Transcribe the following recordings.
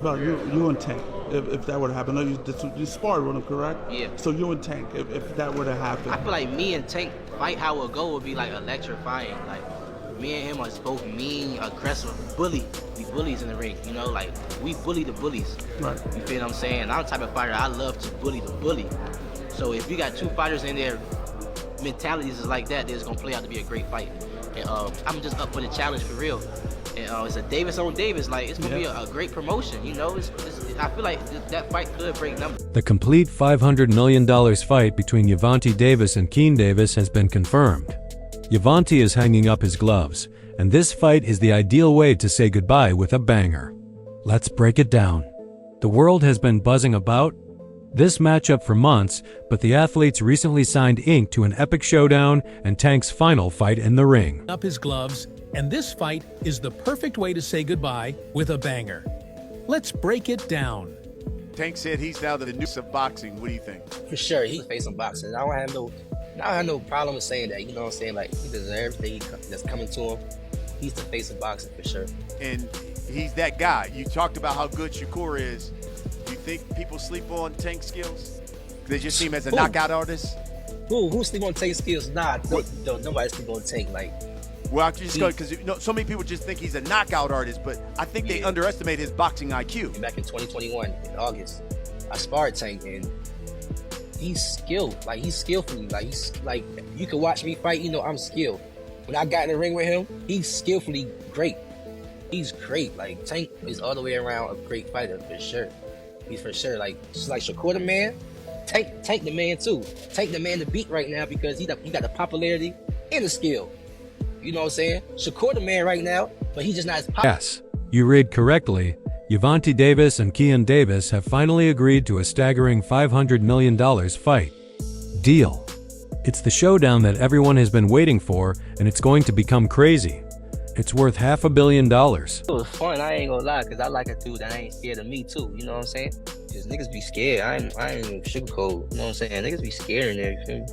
Well, you and Tank, if that were to happen. No, you sparred with him, correct? Yeah. So you and Tank, if that were to happen. I feel like me and Tank fight how it go would be like electrifying. Like me and him are both mean, aggressive, bully. We bullies in the ring, you know, like we bully the bullies. Right. You feel what I'm saying? I'm the type of fighter I love to bully the bully. So if you got two fighters in there, mentalities is like that, it's gonna play out to be a great fight. And I'm just up for the challenge for real. And it's a Davis on Davis, like it's gonna be a great promotion, you know. I feel like that fight could break numbers. The complete $500 million fight between Gervonta Davis and Keysh Davis has been confirmed. Gervonta is hanging up his gloves, and this fight is the ideal way to say goodbye with a banger. Let's break it down. The world has been buzzing about this matchup for months, but the athletes recently signed ink to an epic showdown and Tank's final fight in the ring. Up his gloves, and this fight is the perfect way to say goodbye with a banger. Let's break it down. Tank said he's now the new of boxing. What do you think? For sure, he's facing boxing. I don't have no problem with saying that. You know what I'm saying? Like he deserves everything that's coming to him. He's the face of boxing for sure. And he's that guy. You talked about how good Shakur is. Do you think people sleep on Tank's skills? They just see him as a knockout artist? Who sleep on Tank's skills? Nah, nobody sleep on Tank. Like, well, I just go because so many people just think he's a knockout artist, but I think they underestimate his boxing IQ. Back in 2021, in August, I sparred Tank, and he's skilled. Like he's skillfully. Like he's like you can watch me fight. You know I'm skilled. When I got in the ring with him, he's skillfully great. He's great. Like Tank is all the way around a great fighter for sure. He's for sure like just like Shakur the man. Tank the man too. Tank the man to beat right now because he got the popularity and the skill. You know what I'm saying? Shakur the man right now, but he's just not as popular. Yes, you read correctly. Gervonta Davis and Keysh Davis have finally agreed to a staggering $500 million fight deal. It's the showdown that everyone has been waiting for, and it's going to become crazy. It's worth $500 million. It was fun, I ain't gonna lie, because I like a dude that ain't scared of me too, you know what I'm saying? Because niggas be scared, I ain't sugarcoat, you know what I'm saying? Niggas be scared in there, you feel me?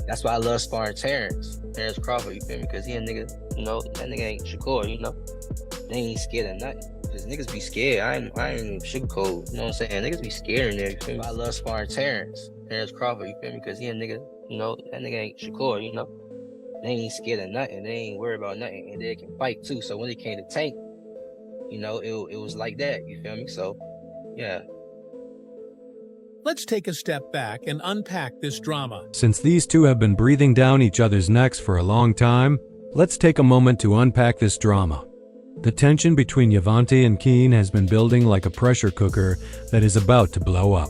That's why I love sparring Terrence Crawford, you feel me? Because he a nigga, you know, that nigga ain't Shakur, you know? They ain't scared of nothing. Because niggas be scared, I ain't sugarcoat, you know what I'm saying? Niggas be scared in there, you feel me? I love sparring Terrence Crawford, you feel me? Because he a nigga, you know, that nigga ain't Shakur, you know? They ain't scared of nothing. They ain't worried about nothing, and they can fight too. So when it came to Tank, you know, it was like that. You feel me? So, yeah. Let's take a step back and unpack this drama. Since these two have been breathing down each other's necks for a long time, let's take a moment to unpack this drama. The tension between Gervonta and Keysh has been building like a pressure cooker that is about to blow up.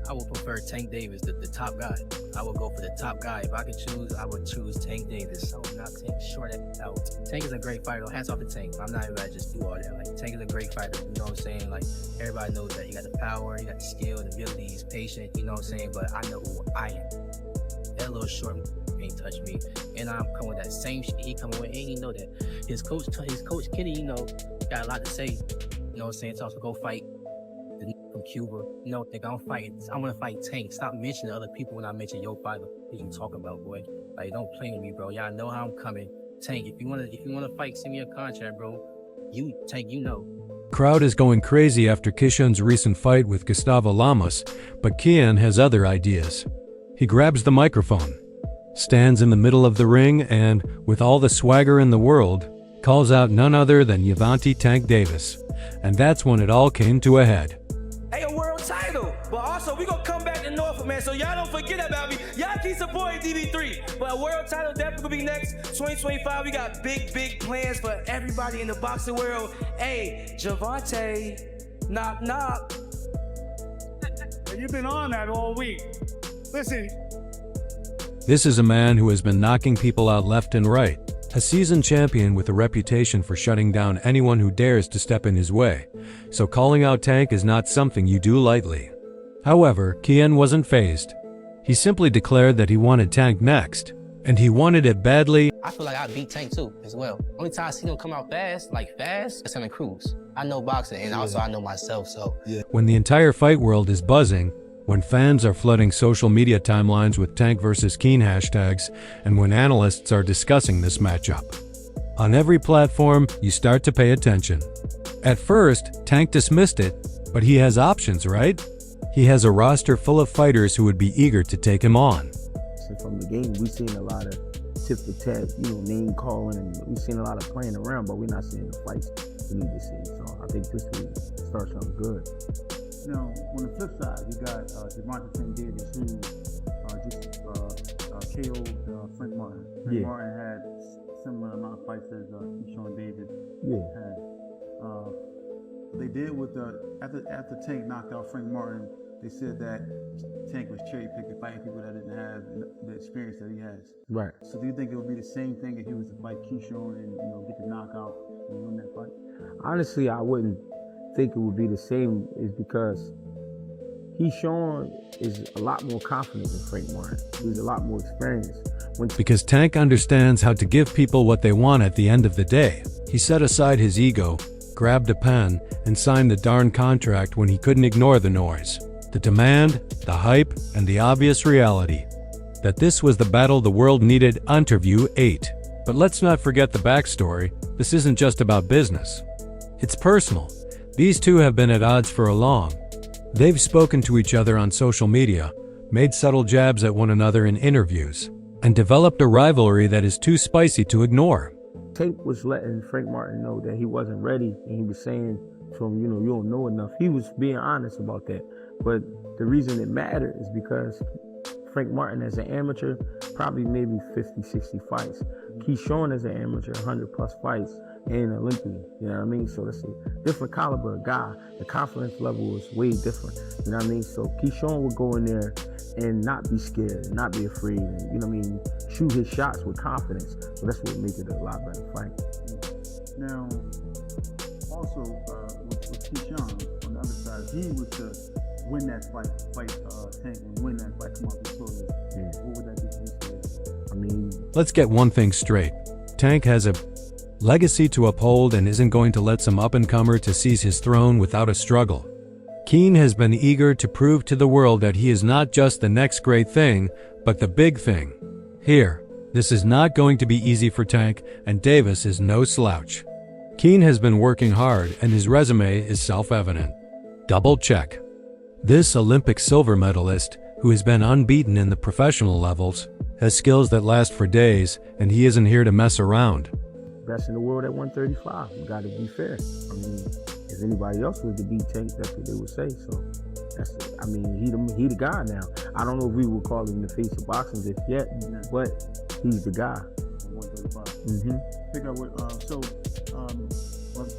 I would prefer Tank Davis, the top guy. I would go for the top guy. If I could choose, I would choose Tank Davis. I would not take short out. Tank is a great fighter. Hats off to Tank. I'm not even about to just do all that. Like Tank is a great fighter. You know what I'm saying? Like everybody knows that he got the power, he got the skill, the ability, he's patient. You know what I'm saying? But I know who I am. That little short ain't touch me, and I'm coming with that same shit he coming with. And he know that his coach Kenny, you know, got a lot to say. You know what I'm saying? Tells him to go fight from Cuba. You know, think I'm fighting. I want to fight Tank. Stop mentioning other people when I mention your fighter. What you talking about, boy? Like, don't play with me, bro. Y'all know how I'm coming. Tank, if you wanna fight, send me a contract, bro. Tank, you know. Crowd is going crazy after Kishon's recent fight with Gustavo Lamas, but Keysh has other ideas. He grabs the microphone, stands in the middle of the ring, and, with all the swagger in the world, calls out none other than Gervonta Tank Davis. And that's when it all came to a head. Hey, a world title. But also, we gonna come back to Norfolk, man, so y'all don't forget about me. Y'all keep supporting DB3. But a world title definitely gonna be next. 2025, we got big plans for everybody in the boxing world. Hey, Gervonta, knock, knock. You've been on that all week. Listen. This is a man who has been knocking people out left and right. A seasoned champion with a reputation for shutting down anyone who dares to step in his way, so calling out Tank is not something you do lightly. However, Keysh wasn't fazed. He simply declared that he wanted Tank next, and he wanted it badly. I feel like I beat Tank too, as well. Only time I see him come out fast, it's Santa Cruz. I know boxing, and also I know myself, so. Yeah. When the entire fight world is buzzing, when fans are flooding social media timelines with Tank versus Keysh hashtags, and when analysts are discussing this matchup. On every platform, you start to pay attention. At first, Tank dismissed it, But he has options, right? He has a roster full of fighters who would be eager to take him on. So from the game, we've seen a lot of tip for tat, name calling, and we've seen a lot of playing around, but we're not seeing the fights we need to see. So I think this will start something good. Now, on the flip side, you got Gervonta Davis, who just KO'd Frank Martin. Frank Martin had similar amount of fights as Keyshawn Davis had. They did with after Tank knocked out Frank Martin, they said that Tank was cherry picking, fighting people that didn't have the experience that he has. Right. So do you think it would be the same thing if he was to fight Keyshawn and get the knockout and win that fight? Honestly, I wouldn't think it would be the same, is because Keyshawn is a lot more confident than Frank Martin. He's a lot more experienced. Because Tank understands how to give people what they want at the end of the day. He set aside his ego, grabbed a pen, and signed the darn contract when he couldn't ignore the noise, the demand, the hype, and the obvious reality that this was the battle the world needed. Interview 8. But let's not forget the backstory. This isn't just about business. It's personal. These two have been at odds for a long. They've spoken to each other on social media, made subtle jabs at one another in interviews, and developed a rivalry that is too spicy to ignore. Tank was letting Frank Martin know that he wasn't ready, and he was saying to him, you don't know enough. He was being honest about that. But the reason it mattered is because Frank Martin as an amateur, probably maybe 50, 60 fights. Keyshawn as an amateur, 100 plus fights, and an Olympian, you know what I mean? So that's a different caliber of guy. The confidence level is way different, you know what I mean? So Keyshawn would go in there and not be scared, not be afraid, and, you know what I mean, shoot his shots with confidence. So that's what makes it a lot better fight. Now, also with Keyshawn on the other side, he was to win that fight Tank and win that fight, come out victorious. What would that do for his career? I mean, let's get one thing straight. Tank has a legacy to uphold and isn't going to let some up-and-comer to seize his throne without a struggle. Keen has been eager to prove to the world that he is not just the next great thing, but the big thing. Here, this is not going to be easy for Tank, and Davis is no slouch. Keen has been working hard, and his resume is self-evident. Double check. This Olympic silver medalist, who has been unbeaten in the professional levels, has skills that last for days, and he isn't here to mess around. Best in the world at 135. You got to be fair. I mean, if anybody else was to beat Tank, that's what they would say. So, he the guy now. I don't know if we would call him the face of boxing just yet, but he's the guy. 135. Mm-hmm. Pick up with so if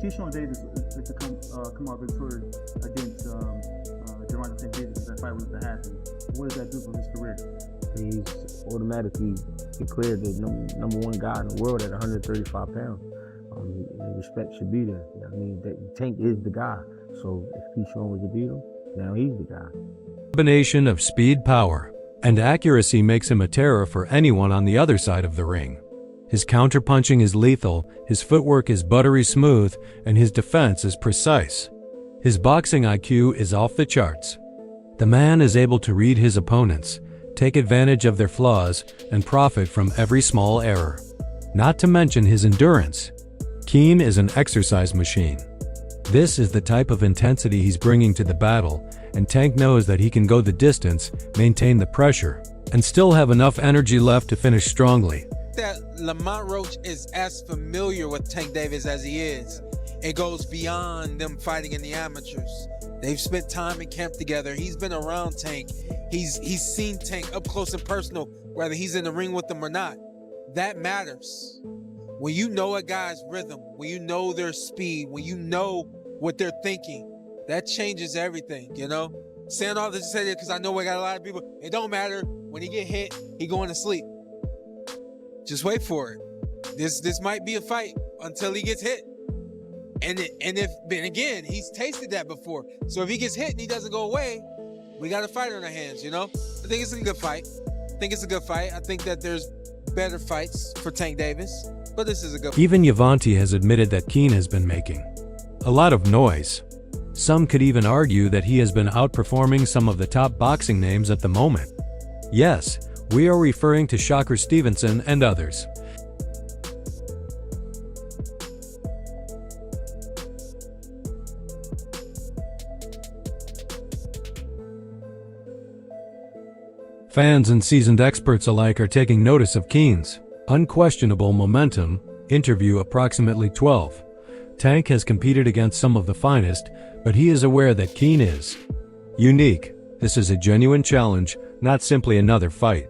Keyshawn Davis is to come out victorious against Gervonta Davis, if that fight was to happen, what does that do for his career? He's automatically declared the number one guy in the world at 135 pounds. The respect should be there. You know what I mean? That Tank is the guy. So if Keyshawn was to beat him, now he's the guy. Combination of speed, power, and accuracy makes him a terror for anyone on the other side of the ring. His counterpunching is lethal, his footwork is buttery smooth, and his defense is precise. His boxing IQ is off the charts. The man is able to read his opponents, take advantage of their flaws, and profit from every small error. Not to mention his endurance. Keen is an exercise machine. This is the type of intensity he's bringing to the battle, and Tank knows that he can go the distance, maintain the pressure, and still have enough energy left to finish strongly. That Lamont Roach is as familiar with Tank Davis as he is. It goes beyond them fighting in the amateurs. They've spent time in camp together. He's been around Tank. He's seen Tank up close and personal, whether he's in the ring with them or not. That matters. When you know a guy's rhythm, when you know their speed, when you know what they're thinking, that changes everything, you know? Saying all this to say that because I know we got a lot of people, it don't matter. When he get hit, he going to sleep. Just wait for it. This might be a fight until he gets hit. And again, he's tasted that before. So if he gets hit and he doesn't go away, we got a fight on our hands, you know? I think it's a good fight. I think that there's better fights for Tank Davis, but this is a good fight. Even Gervonta has admitted that Keen has been making a lot of noise. Some could even argue that he has been outperforming some of the top boxing names at the moment. Yes, we are referring to Shocker Stevenson and others. Fans and seasoned experts alike are taking notice of Keen's unquestionable momentum. Interview approximately 12. Tank has competed against some of the finest, but he is aware that Keen is unique. This is a genuine challenge, not simply another fight.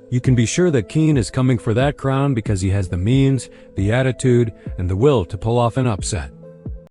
You can be sure that Keen is coming for that crown because he has the means, the attitude, and the will to pull off an upset.